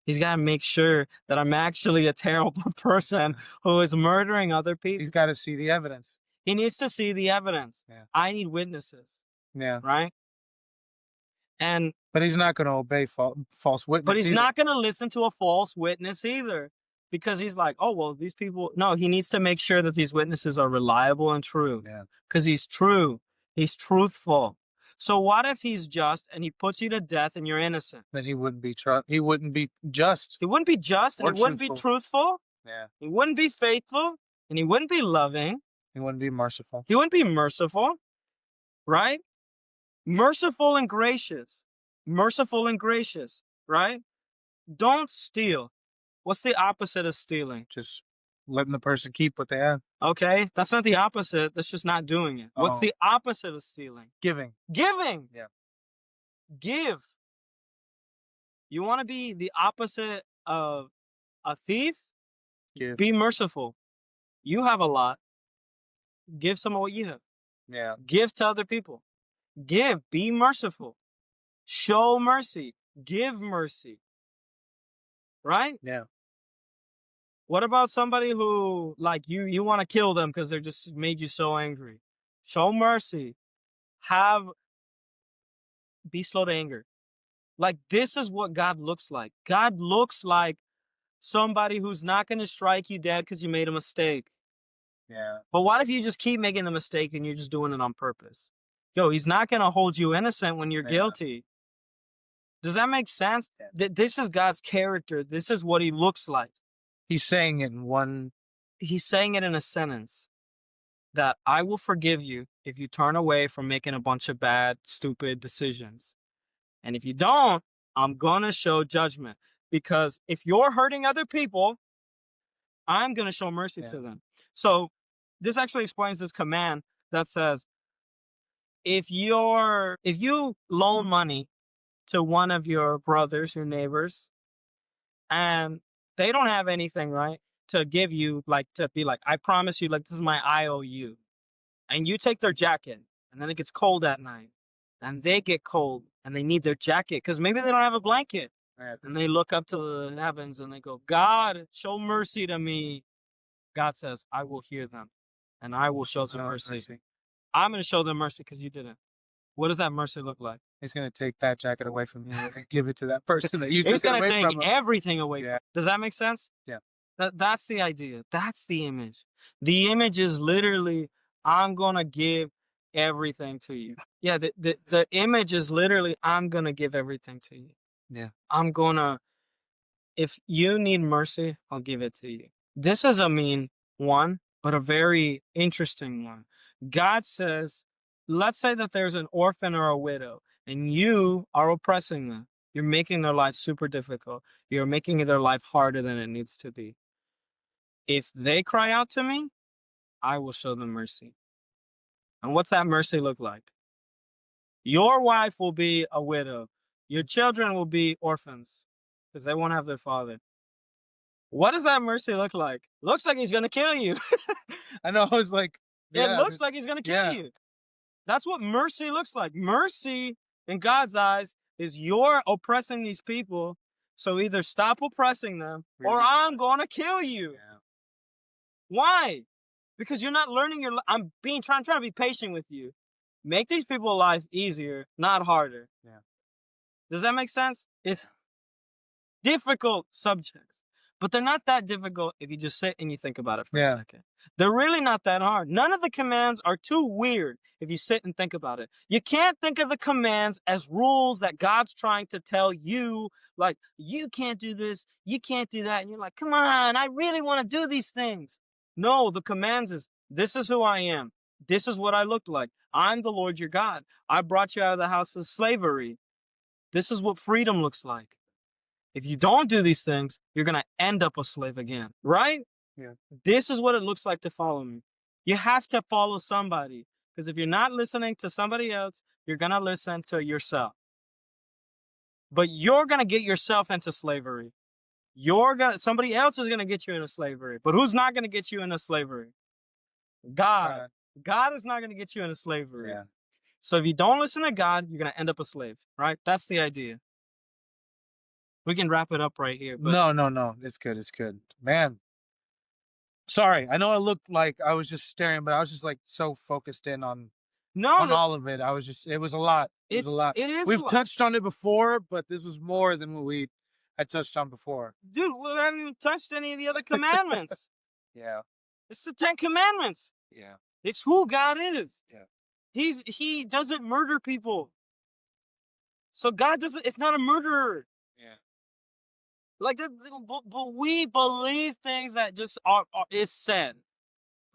He's got to make sure that I'm actually a terrible person who is murdering other people. He's got to see the evidence. He needs to see the evidence. Yeah. I need witnesses. Yeah. Right? But he's not going to obey false witness. But he's not going to listen to a false witness either. Because he's like, oh, well, these people... No, he needs to make sure that these witnesses are reliable and true. Yeah. Because he's true. He's truthful. So what if he's just and he puts you to death and you're innocent? Then he wouldn't be he wouldn't be just. He wouldn't be just and he wouldn't be truthful. Yeah. He wouldn't be faithful and he wouldn't be loving. He wouldn't be merciful. He wouldn't be merciful. Right? Merciful and gracious. Merciful and gracious. Right? Don't steal. What's the opposite of stealing? Just letting the person keep what they have. Okay, that's not the opposite. That's just not doing it. What's the opposite of stealing? Giving. Giving. Yeah. Give. You want to be the opposite of a thief? Give. Be merciful. You have a lot. Give some of what you have. Yeah. Give to other people. Give. Be merciful. Show mercy. Give mercy. Right? Yeah. What about somebody who, like, you want to kill them because they just made you so angry? Show mercy. Be slow to anger. Like, this is what God looks like. God looks like somebody who's not going to strike you dead because you made a mistake. Yeah. But what if you just keep making the mistake and you're just doing it on purpose? Yo, he's not going to hold you innocent when you're guilty. Does that make sense? This is God's character. This is what he looks like. He's saying it in one. He's saying it in a sentence that I will forgive you if you turn away from making a bunch of bad, stupid decisions. And if you don't, I'm going to show judgment. Because if you're hurting other people, I'm going to show mercy to them. So this actually explains this command that says, if you loan money to one of your brothers, your neighbors, and they don't have anything, right, to give you, like, to be like, I promise you, like, this is my IOU. And you take their jacket, and then it gets cold at night, and they get cold, and they need their jacket because maybe they don't have a blanket. Right. And they look up to the heavens and they go, God, show mercy to me. God says, I will hear them, and I will show them mercy. I'm going to show them mercy because you didn't. What does that mercy look like? He's going to take that jacket away from you and give it to that person that you took He's it going away to take from. everything away from. Does that make sense? Yeah. That's the idea. That's the image. The image is literally, I'm going to give everything to you. Yeah, the image is literally, I'm going to give everything to you. Yeah. I'm going to, if you need mercy, I'll give it to you. This is a mean one, but a very interesting one. God says, let's say that there's an orphan or a widow, and you are oppressing them. You're making their life super difficult. You're making their life harder than it needs to be. If they cry out to me, I will show them mercy. And what's that mercy look like? Your wife will be a widow. Your children will be orphans because they won't have their father. What does that mercy look like? Looks like he's going to kill you. I know. I was like, it looks like he's going to kill you. That's what mercy looks like. Mercy in God's eyes is you're oppressing these people. So either stop oppressing them or I'm going to kill you. Yeah. Why? Because you're not learning I'm trying to be patient with you. Make these people's life easier, not harder. Yeah. Does that make sense? It's difficult subjects, but they're not that difficult if you just sit and you think about it for a second. They're really not that hard. None of the commands are too weird if you sit and think about it. You can't think of the commands as rules that God's trying to tell you, like, you can't do this, you can't do that. And you're like, come on, I really want to do these things. No, the commands is, this is who I am. This is what I look like. I'm the Lord your God. I brought you out of the house of slavery. This is what freedom looks like. If you don't do these things, you're going to end up a slave again, right? Yeah. This is what it looks like to follow me. You have to follow somebody, because if you're not listening to somebody else, you're going to listen to yourself. But you're going to get yourself into slavery. Somebody else is going to get you into slavery. But who's not going to get you into slavery? God. God is not going to get you into slavery. Yeah. So if you don't listen to God, you're going to end up a slave, right? That's the idea. We can wrap it up right here. But No. It's good. Man. Sorry. I know I looked like I was just staring, but I was just like so focused in on all of it. It was a lot. It was a lot. We've touched on it before, but this was more than what we had touched on before. Dude, we haven't even touched any of the other commandments. Yeah. It's the 10 Commandments. Yeah. It's who God is. Yeah. He doesn't murder people. So God it's not a murderer. Yeah. Like, but we believe things that just is said,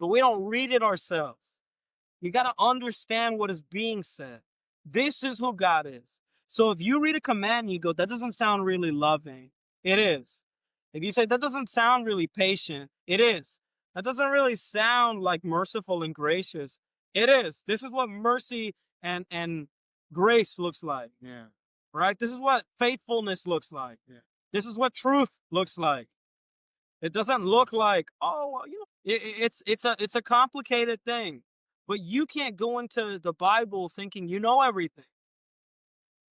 but we don't read it ourselves. You got to understand what is being said. This is who God is. So if you read a command and you go, that doesn't sound really loving, it is. If you say, that doesn't sound really patient, it is. That doesn't really sound like merciful and gracious, it is. This is what mercy and grace looks like. Yeah. Right? This is what faithfulness looks like. Yeah. This is what truth looks like. It doesn't look like, it's a complicated thing. But you can't go into the Bible thinking you know everything.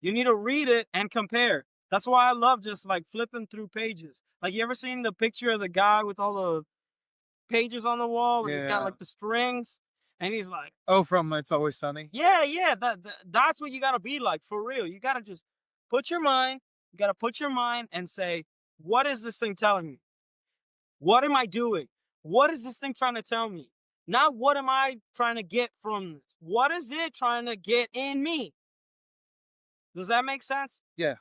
You need to read it and compare. That's why I love just like flipping through pages. Like, you ever seen the picture of the guy with all the pages on the wall and he's got like the strings and he's like, from It's Always Sunny? Yeah. That's what you got to be like, for real. You got to just put your mind and say, what is this thing telling me? What am I doing? What is this thing trying to tell me? Not what am I trying to get from this? What is it trying to get in me? Does that make sense? Yeah.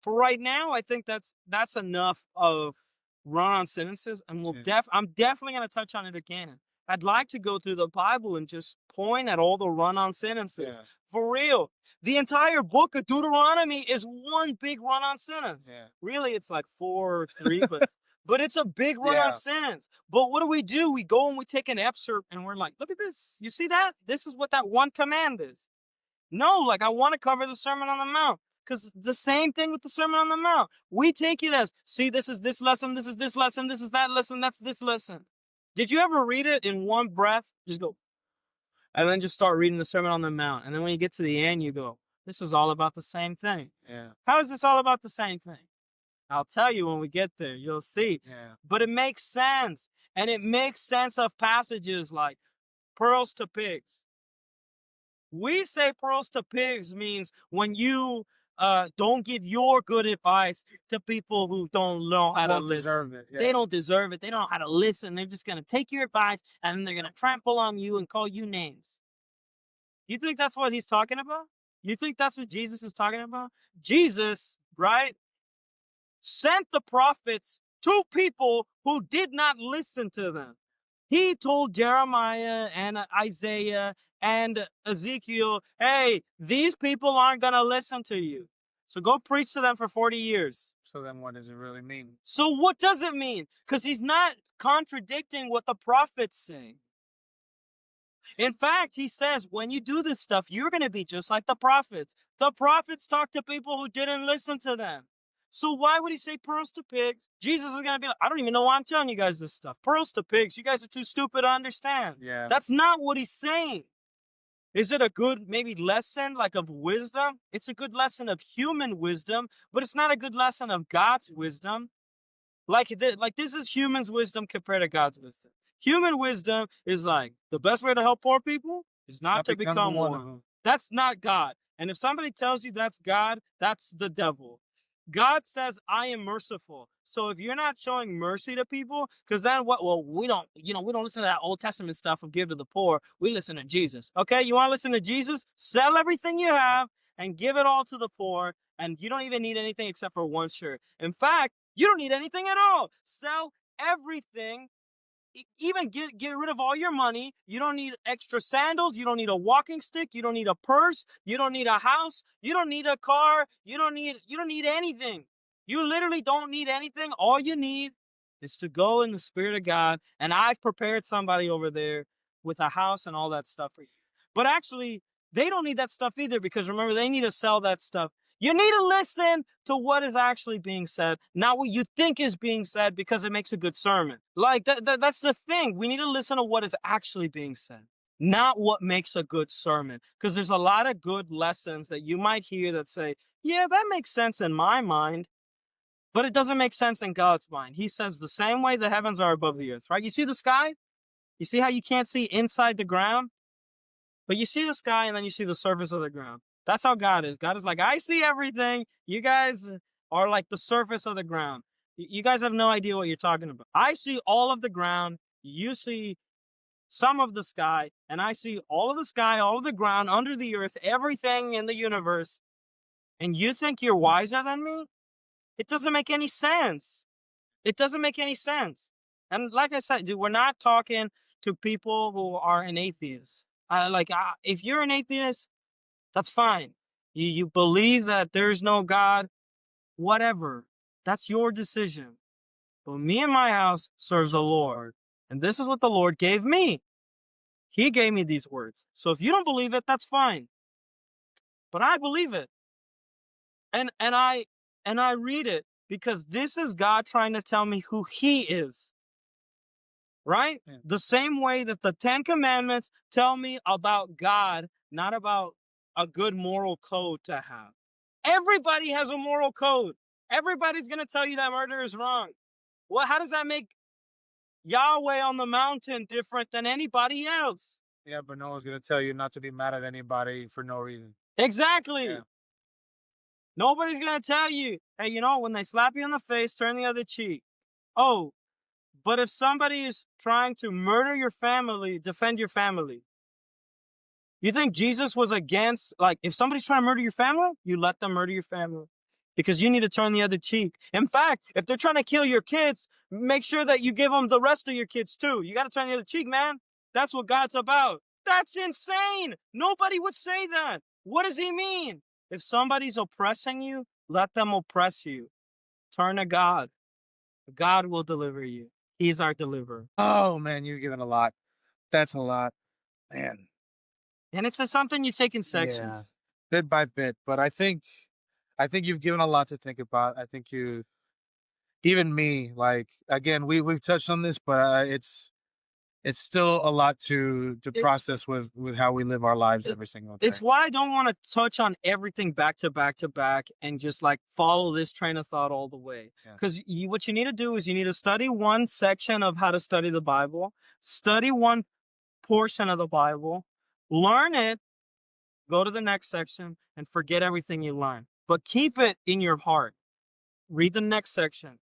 for right now, I think that's enough of run-on sentences, and I'm definitely going to touch on it again. I'd like to go through the Bible and just point at all the run-on sentences. Yeah. For real. The entire book of Deuteronomy is one big run-on sentence. Yeah. Really, it's like 4 or 3, but it's a big run-on sentence. But what do? We go and we take an excerpt and we're like, look at this. You see that? This is what that one command is. No, like I want to cover the Sermon on the Mount. Because the same thing with the Sermon on the Mount. We take it as, see, this is this lesson, this is this lesson, this is that lesson, that's this lesson. Did you ever read it in one breath? Just go, and then just start reading the Sermon on the Mount. And then when you get to the end, you go, this is all about the same thing. Yeah. How is this all about the same thing? I'll tell you when we get there. You'll see. Yeah. But it makes sense. And it makes sense of passages like pearls to pigs. We say pearls to pigs means when you don't give your good advice to people who don't know how to listen. Deserve it. Yeah. They don't deserve it. They don't know how to listen. They're just going to take your advice and then they're going to trample on you and call you names. You think that's what he's talking about? You think that's what Jesus is talking about? Jesus, right, sent the prophets to people who did not listen to them. He told Jeremiah and Isaiah and Ezekiel, hey, these people aren't going to listen to you. So go preach to them for 40 years. So then what does it really mean? So what does it mean? Because he's not contradicting what the prophets say. In fact, he says, when you do this stuff, you're going to be just like the prophets. The prophets talk to people who didn't listen to them. So why would he say pearls to pigs? Jesus is going to be like, I don't even know why I'm telling you guys this stuff. Pearls to pigs. You guys are too stupid to understand. Yeah. That's not what he's saying. Is it a good, maybe, lesson, like, of wisdom? It's a good lesson of human wisdom, but it's not a good lesson of God's wisdom. Like this is human's wisdom compared to God's wisdom. Human wisdom is like, the best way to help poor people is not to become one of them. That's not God. And if somebody tells you that's God, that's the devil. God says, I am merciful. So if you're not showing mercy to people, because then what? Well, we don't listen to that Old Testament stuff of give to the poor. We listen to Jesus. Okay, you want to listen to Jesus? Sell everything you have and give it all to the poor. And you don't even need anything except for one shirt. In fact, you don't need anything at all. Sell everything. Even get rid of all your money. You don't need extra sandals. You don't need a walking stick. You don't need a purse. You don't need a house. You don't need a car. You don't need anything. You literally don't need anything. All you need is to go in the Spirit of God. And I've prepared somebody over there with a house and all that stuff for you. But actually, they don't need that stuff either, because remember, they need to sell that stuff. You need to listen to what is actually being said, not what you think is being said, because it makes a good sermon. Like, that's the thing. We need to listen to what is actually being said, not what makes a good sermon. Because there's a lot of good lessons that you might hear that say, yeah, that makes sense in my mind, but it doesn't make sense in God's mind. He says the same way the heavens are above the earth, right? You see the sky? You see how you can't see inside the ground? But you see the sky and then you see the surface of the ground. That's how God is. God is like, I see everything. You guys are like the surface of the ground. You guys have no idea what you're talking about. I see all of the ground. You see some of the sky. And I see all of the sky, all of the ground, under the earth, everything in the universe. And you think you're wiser than me? It doesn't make any sense. It doesn't make any sense. And like I said, dude, we're not talking to people who are an atheist. If you're an atheist, that's fine. You believe that there's no God, whatever. That's your decision. But me and my house serves the Lord. And this is what the Lord gave me. He gave me these words. So if you don't believe it, that's fine. But I believe it. And I read it because this is God trying to tell me who He is. Right? Yeah. The same way that the 10 Commandments tell me about God, not about a good moral code to have. Everybody has a moral code. Everybody's going to tell you that murder is wrong. Well, how does that make Yahweh on the mountain different than anybody else? Yeah, but no one's going to tell you not to be mad at anybody for no reason. Exactly. Yeah. Nobody's going to tell you, hey, when they slap you in the face, turn the other cheek. Oh, but if somebody is trying to murder your family, defend your family. You think Jesus was against, if somebody's trying to murder your family, you let them murder your family. because you need to turn the other cheek. In fact, if they're trying to kill your kids, make sure that you give them the rest of your kids too. You got to turn the other cheek, man. That's what God's about. That's insane. Nobody would say that. What does he mean? If somebody's oppressing you, let them oppress you. Turn to God. God will deliver you. He's our deliverer. Oh man, you're giving a lot. That's a lot, man. And it's just something you take in Yeah, sections. bit by bit. But I think you've given a lot to think about. I think you, even me, like again, we've touched on this, but it's still a lot to It, process with how we live our lives it, every single it's day. why I don't want to touch on everything back to back to back and just like follow this train of thought all the way. Yeah. Because what you need to do is you need to study one section of how to study the Bible, study one portion of the Bible, learn it, go to the next section, and forget everything you learn. But keep it in your heart. Read the next section.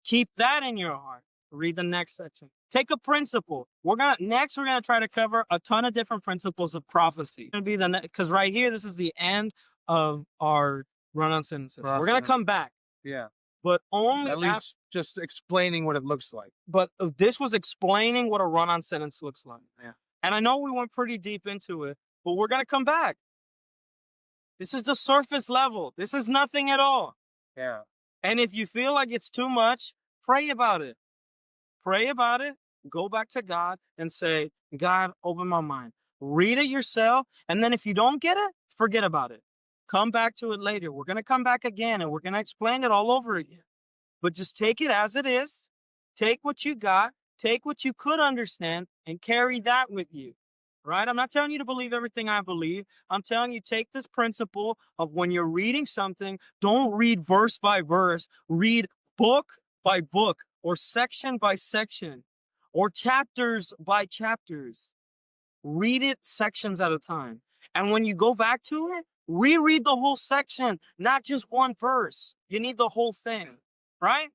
Keep that in your heart. Read the next section. Take a principle. We're gonna try to cover a ton of different principles of prophecy. Gonna be because right here, this is the end of our run-on sentences. We're gonna come back, Yeah. but only At least just explaining what it looks like. But this was explaining what a run-on sentence looks like. Yeah. And I know we went pretty deep into it, but we're gonna come back. This is the surface level. This is nothing at all. Yeah. And if you feel like it's too much, pray about it. Pray about it. Go back to God and say, God, open my mind. Read it yourself. And then if you don't get it, forget about it. Come back to it later. We're going to come back again and we're going to explain it all over again. But just take it as it is. Take what you got. Take what you could understand and carry that with you. Right? I'm not telling you to believe everything I believe. I'm telling you, take this principle of when you're reading something, don't read verse by verse. Read book by book or section by section or chapters by chapters. Read it sections at a time. And when you go back to it, reread the whole section, not just one verse. You need the whole thing, right?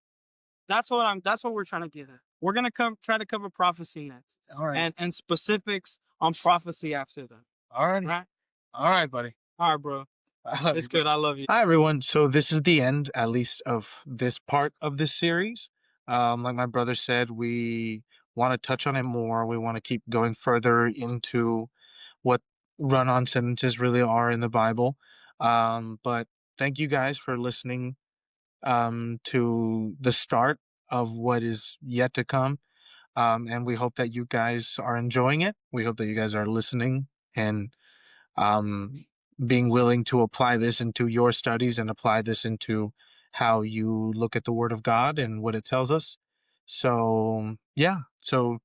That's what we're trying to get at. We're gonna try to cover prophecy next. All right. And specifics on prophecy after that. All right. Right? All right, buddy. All right, bro. I love It's you. good. I love you. Hi, everyone. So this is the end, at least, of this part of this series. Like my brother said, we want to touch on it more. We want to keep going further into what run-on sentences really are in the Bible. But thank you guys for listening to the start of what is yet to come. And we hope that you guys are enjoying it. We hope that you guys are listening and um, being willing to apply this into your studies and apply this into how you look at the Word of God and what it tells us. So, yeah. So,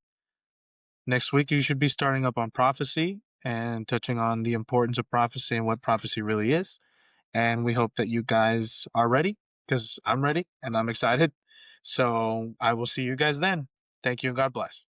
next week, you should be starting up on prophecy and touching on the importance of prophecy and what prophecy really is. And we hope that you guys are ready because I'm ready and I'm excited. So, I will see you guys then. Thank you and God bless.